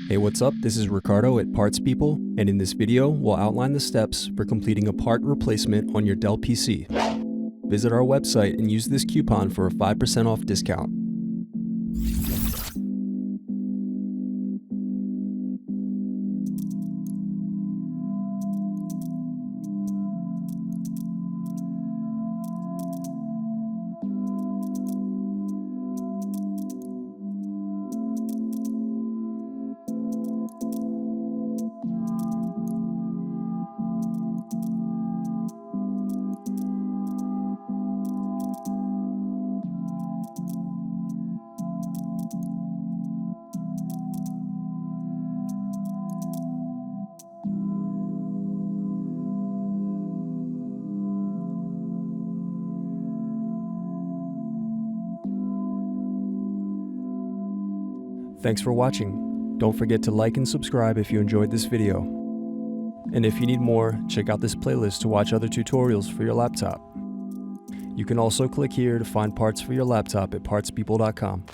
Hey, what's up? This is Ricardo at Parts People, and in this video, we'll outline the steps for completing a part replacement on your Dell PC. Visit our website and use this coupon for a 5% off discount. Thanks for watching. Don't forget to like and subscribe if you enjoyed this video. And if you need more, check out this playlist to watch other tutorials for your laptop. You can also click here to find parts for your laptop at partspeople.com.